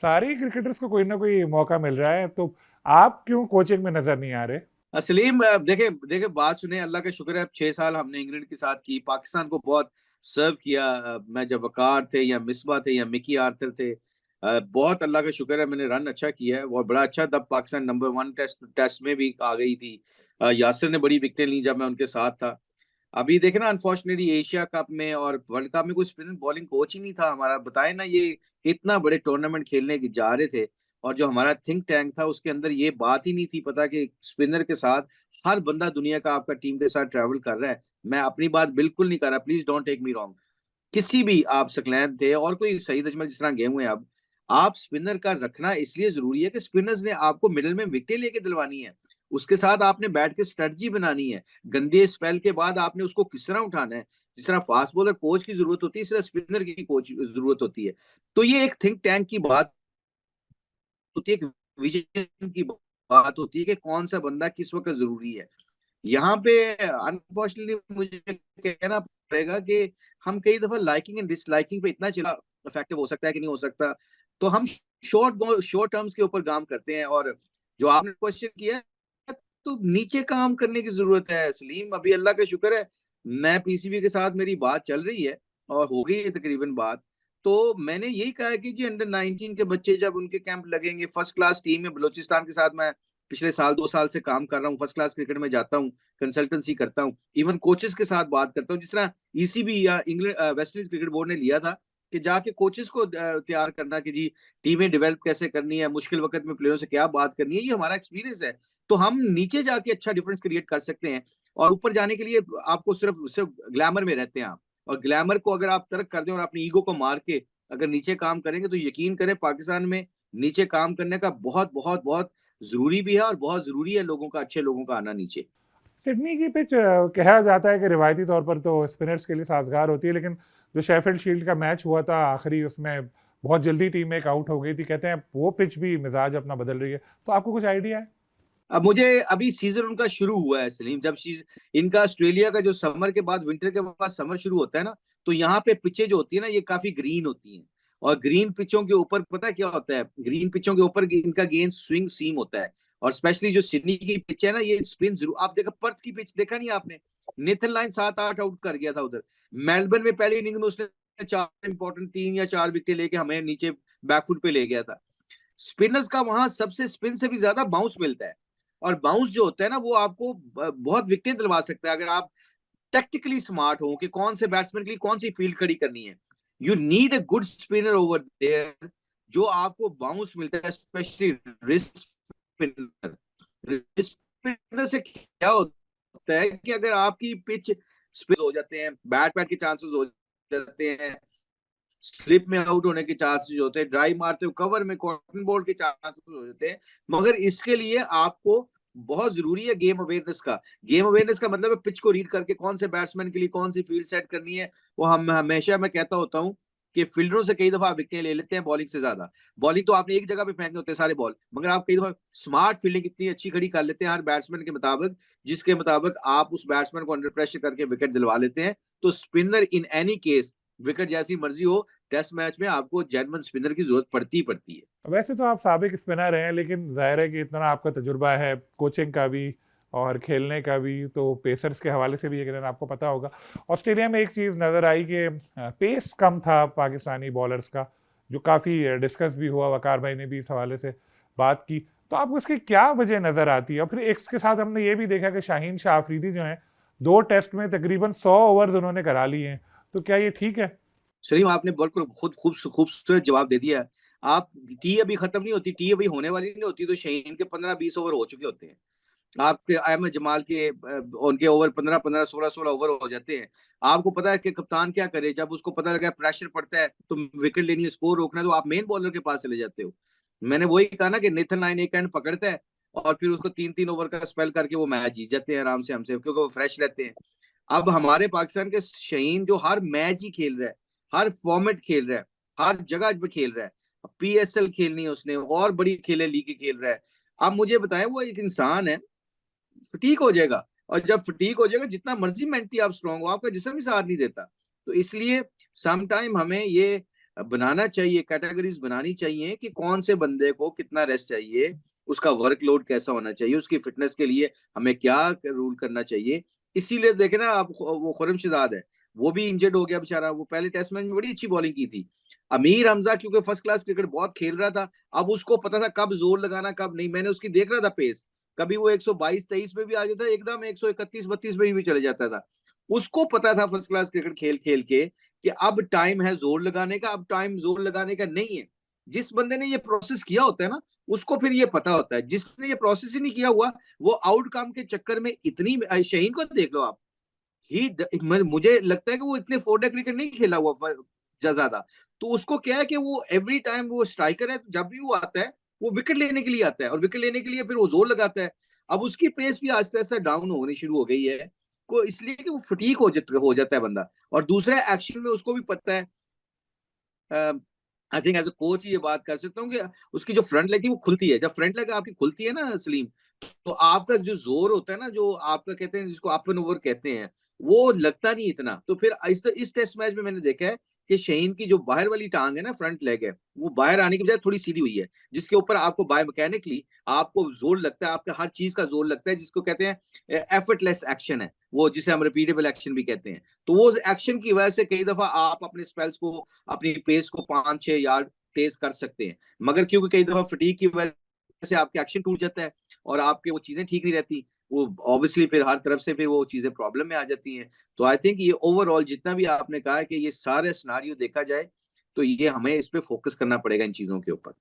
सारे ही क्रिकेटर्स को कोई ना कोई मौका मिल रहा है, तो आप क्यों कोचिंग में नजर नहीं आ रहे? सलीम, देखे देखे बात सुने, अल्लाह का शुक्र है, 6 साल हमने इंग्लैंड के साथ की, पाकिस्तान को बहुत सर्व किया। मैं जब वकार थे या मिसबा थे या मिकी आर्थर थे, बहुत अल्लाह का शुक्र है, मैंने रन अच्छा किया है और बड़ा अच्छा, तब पाकिस्तान नंबर 1 टेस्ट टेस्ट में भी आ गई थी। यासिर ने बड़ी विकेटें ली जब मैं उनके साथ था। अभी देखे ना, अनफॉर्चुनेटली एशिया कप में और वर्ल्ड कप में कोई स्पिन बॉलिंग कोच ही नहीं था हमारा। बताए ना, ये इतना बड़े टूर्नामेंट खेलने की जा रहे थे और जो हमारा थिंक टैंक था उसके अंदर ये बात ही नहीं थी पता कि स्पिनर के साथ हर बंदा दुनिया का आपका टीम के साथ ट्रैवल कर रहा है। मैं अपनी बात बिल्कुल नहीं कर रहा, please don't take me wrong. किसी भी आप सकलैन थे और कोई सईद अजमल जिस तरह गए हुए हैं, अब आप स्पिनर का रखना इसलिए जरूरी है कि स्पिनर्स ने आपको मिडिल में विकेट लेके दिलवानी है। उसके साथ आपने बैठ के स्ट्रेटजी बनानी है। गंदे स्पेल के बाद आपने उसको किस तरह उठाना है। जिस तरह फास्ट बॉलर कोच की जरूरत होती है, इस तरह स्पिनर की कोच जरूरत होती है। तो ये एक थिंक टैंक की बात होती है, एक विजन की बात होती है कि कौन सा बंदा किस वक्त जरूरी है। यहाँ पे अनफॉर्चुनेटली मुझे कहना पड़ेगा कि हम कई दफा लाइकिंग एंड डिसलाइकिंग पे इतना चला इफेक्टिव हो सकता है कि नहीं हो सकता, तो हम शॉर्ट शॉर्ट टर्म्स के ऊपर काम करते हैं। और जो आपने क्वेश्चन किया है, तो नीचे काम करने की जरूरत है सलीम। अभी अल्लाह का शुक्र है, मैं पीसीबी के साथ मेरी बात चल रही है और हो गई है तकरीबन बात। तो मैंने यही कहा है कि जी अंडर 19 के बच्चे जब उनके कैंप लगेंगे, फर्स्ट क्लास टीम में बलोचिस्तान के साथ मैं पिछले साल 2 साल से काम कर रहा हूँ, फर्स्ट क्लास क्रिकेट में जाता हूँ, कंसल्टेंसी करता हूँ, इवन कोचेस के साथ बात करता हूँ। जिस तरह ईसीबी या England West Indies cricket board ने लिया था कि जाके कोचेस को तैयार करना कि जी टीमें डेवलप कैसे करनी है, मुश्किल वक्त में प्लेयरों से क्या बात करनी है, ये हमारा एक्सपीरियंस है। तो हम नीचे जाके अच्छा डिफरेंस क्रिएट कर सकते हैं। और ऊपर जाने के लिए आपको सिर्फ सिर्फ ग्लैमर में रहते हैं आप, और ग्लैमर को अगर आप तर्क कर दें और अपनी ईगो को मार के अगर नीचे काम करेंगे, तो यकीन करें पाकिस्तान में नीचे काम करने का बहुत बहुत बहुत जरूरी भी है, और बहुत जरूरी है लोगों का, अच्छे लोगों का आना नीचे। सिडनी की पिच कहा जाता है कि रिवायती तौर पर तो स्पिनर्स के लिए साजगार होती है, लेकिन जो शेफील्ड शील्ड का मैच हुआ था आखिरी, उसमें बहुत जल्दी टीम एक आउट हो गई थी, कहते हैं वो पिच भी मिजाज अपना बदल रही है। तो आपको कुछ आइडिया है? अब मुझे अभी सीजन उनका शुरू हुआ है सलीम, जब इनका ऑस्ट्रेलिया का जो समर के बाद विंटर के बाद समर शुरू होता है ना, तो यहाँ पे पिचें जो होती है ना, ये काफी ग्रीन होती हैं। और ग्रीन पिचों के ऊपर पता है क्या होता है, ग्रीन पिचों के ऊपर इनका गेंद स्विंग सीम होता है। और स्पेशली जो सिडनी की पिच है ना, ये स्पिन जरूर, आप देखा पर्थ की पिच देखा नहीं आपने, नेथन लाइन 7-8 आउट कर गया था उधर। मेलबर्न में पहली इनिंग में उसने चार इंपॉर्टेंट 3 या 4 विकेट लेके हमें नीचे बैकफुट पे ले गया था। स्पिनर्स का वहां सबसे स्पिन से भी ज्यादा बाउंस मिलता है। और बाउंस जो होता है ना, वो आपको बहुत विकेट दिलवा सकता है अगर आप टेक्टिकली स्मार्ट हो कि कौन से बैट्समैन के लिए कौन सी फील्ड खड़ी करनी है। You need a good spinner over there, जो आपको बाउंस मिलता है, specially wrist spinner. Wrist spinner से क्या होता है कि अगर आपकी पिच स्पिन हो जाते हैं, बैट बैट के चांसेस हो जाते हैं, स्लिप में आउट होने के चांसेस होते हैं, ड्राइव मारते हुए कवर में कॉटन बॉल के चांसेस हो जाते हैं। मगर इसके लिए आपको बहुत जरूरी है गेम अवेयरनेस का। गेम अवेयरनेस का मतलब है पिच को रीड करके कौन से बैट्समैन के लिए कौन सी फील्ड सेट करनी है। वो हम हमेशा मैं कहता होता हूँ कि फील्डरों से कई दफा विकेट ले लेते हैं बॉलिंग से ज्यादा। बॉलिंग तो आपने एक जगह पे फेंकने होते हैं सारे बॉल, मगर आप कई दफा स्मार्ट फील्डिंग इतनी अच्छी खड़ी कर लेते हैं हर बैट्समैन के मुताबिक, जिसके मुताबिक आप उस बैट्समैन को अंडर प्रेशर करके विकेट दिलवा लेते हैं। तो spinner in any case, wicket जैसी मर्जी हो, टेस्ट मैच में आपको जेन्युइन स्पिनर की जरूरत पड़ती ही पड़ती है। वैसे तो आप साबिक स्पिनर हैं, लेकिन जाहिर है कि इतना आपका तजुर्बा है कोचिंग का भी और खेलने का भी, तो पेसर्स के हवाले से भी एक दिन आपको पता होगा। ऑस्ट्रेलिया में एक चीज़ नज़र आई कि पेस कम था पाकिस्तानी बॉलर्स का, जो काफ़ी डिस्कस भी हुआ, वकार भाई ने भी इस हवाले से बात की। तो आपको इसकी क्या वजह नज़र आती है? और फिर इसके साथ हमने ये भी देखा कि शाहीन शाह अफरीदी जो हैं, 2 टेस्ट में तकरीबन 100 ओवर्स उन्होंने करा लिए हैं। तो क्या ये ठीक है? सलीम, आपने बिल्कुल खुद खूबसूरत जवाब दे दिया। आप, टी अभी खत्म नहीं होती, टी अभी होने वाली नहीं होती, तो शहीन के 15-20 ओवर हो चुके होते हैं। आपके अहमद जमाल के उनके ओवर 15-15, 16-16 ओवर हो जाते हैं। आपको पता है कि कप्तान क्या करे, जब उसको पता लगा प्रेशर पड़ता है तो विकेट लेनी है, स्कोर रोकना है, तो आप मेन बॉलर के पास चले जाते हो। मैंने वही कहा ना कि नेथन लाइन एक एंड पकड़ता है और फिर उसको 3-3 ओवर का स्पेल करके वो मैच जीत जाते हैं आराम से हमसे, क्योंकि वो फ्रेश रहते हैं। अब हमारे पाकिस्तान के शहीन जो हर मैच ही खेल रहा है, हर फॉर्मेट खेल रहा है, हर जगह पे खेल रहा है, पीएसएल खेलनी है उसने, और बड़ी खेले लीग खेल रहा है। अब मुझे बताएं, वो एक इंसान है, फटीक हो जाएगा। और जब फटीक हो जाएगा, जितना मर्जी मेंटली आप स्ट्रांग हो, आपका जिस्म ही साथ नहीं देता। तो इसलिए सम टाइम हमें ये बनाना चाहिए, कैटेगरीज बनानी चाहिए कि कौन से बंदे को कितना रेस्ट चाहिए, उसका वर्कलोड कैसा होना चाहिए, उसकी फिटनेस के लिए हमें क्या रूल करना चाहिए। इसीलिए देखे ना आप, वो खुरम शहजाद है, वो भी इंजर्ड हो गया बेचारा। वो पहले टेस्ट मैच में बड़ी अच्छी बॉलिंग की थी। अमीर हमजा क्योंकि फर्स्ट क्लास क्रिकेट बहुत खेल रहा था, अब उसको पता था कब जोर लगाना कब नहीं। मैंने उसकी देख रहा था पेस, कभी वो 122-23 पे भी आ जाता, एकदम 131-32 पे भी चले जाता था। उसको पता था फर्स्ट क्लास क्रिकेट खेल खेल के कि अब टाइम है जोर लगाने का, अब टाइम जोर लगाने का नहीं है। जिस बंदे ने ये प्रोसेस किया होता है ना, उसको फिर ये पता होता है। जिसने ये प्रोसेस ही नहीं किया हुआ, वो आउटकम के चक्कर में इतनी, शहीन को देख लो आप, ही मुझे लगता है कि वो इतने फोर डे क्रिकेट नहीं खेला हुआ ज्यादा। तो उसको क्या है कि वो एवरी टाइम वो स्ट्राइकर है, तो जब भी वो आता है वो विकेट लेने के लिए आता है, और विकेट लेने के लिए फिर वो जोर लगाता है। अब उसकी पेस भी आस्ते आस्ते डाउन होनी शुरू हो गई है, को इसलिए कि वो फटीक हो जाता है बंदा। और दूसरा एक्शन में उसको भी पता है, I think as a coach ये बात कर सकता हूँ कि उसकी जो फ्रंट लेग थी वो खुलती है। जब फ्रंट लेग आपकी खुलती है ना सलीम, तो आपका जो जोर होता है ना, जो आपका कहते हैं जिसको अप एंड ओवर कहते हैं, वो लगता नहीं इतना। तो फिर इस टेस्ट मैच में मैंने देखा है कि शहीन की जो बाहर वाली टांग है ना, फ्रंट लेग है, वो बाहर आने की बजाय थोड़ी सीधी हुई है, जिसके ऊपर आपको बाय मैकेनिकली आपको जोर लगता है, आपका हर चीज का जोर लगता है, जिसको कहते हैं एफर्टलेस एक्शन है वो, जिसे हम रिपीटेबल एक्शन भी कहते हैं। तो वो एक्शन की वजह से कई दफा आप अपने स्पेल्स को, अपनी पेस को 5-6 यार्ड तेज कर सकते हैं। मगर क्योंकि कई दफा फटीक की वजह से आपके एक्शन टूट जाता है और आपके वो चीजें ठीक नहीं रहती, वो ऑब्वियसली फिर हर तरफ से फिर वो चीजें प्रॉब्लम में आ जाती हैं। तो आई थिंक ये ओवरऑल जितना भी आपने कहा है कि ये सारे सिनारियो देखा जाए, तो ये हमें इस पे फोकस करना पड़ेगा इन चीजों के ऊपर।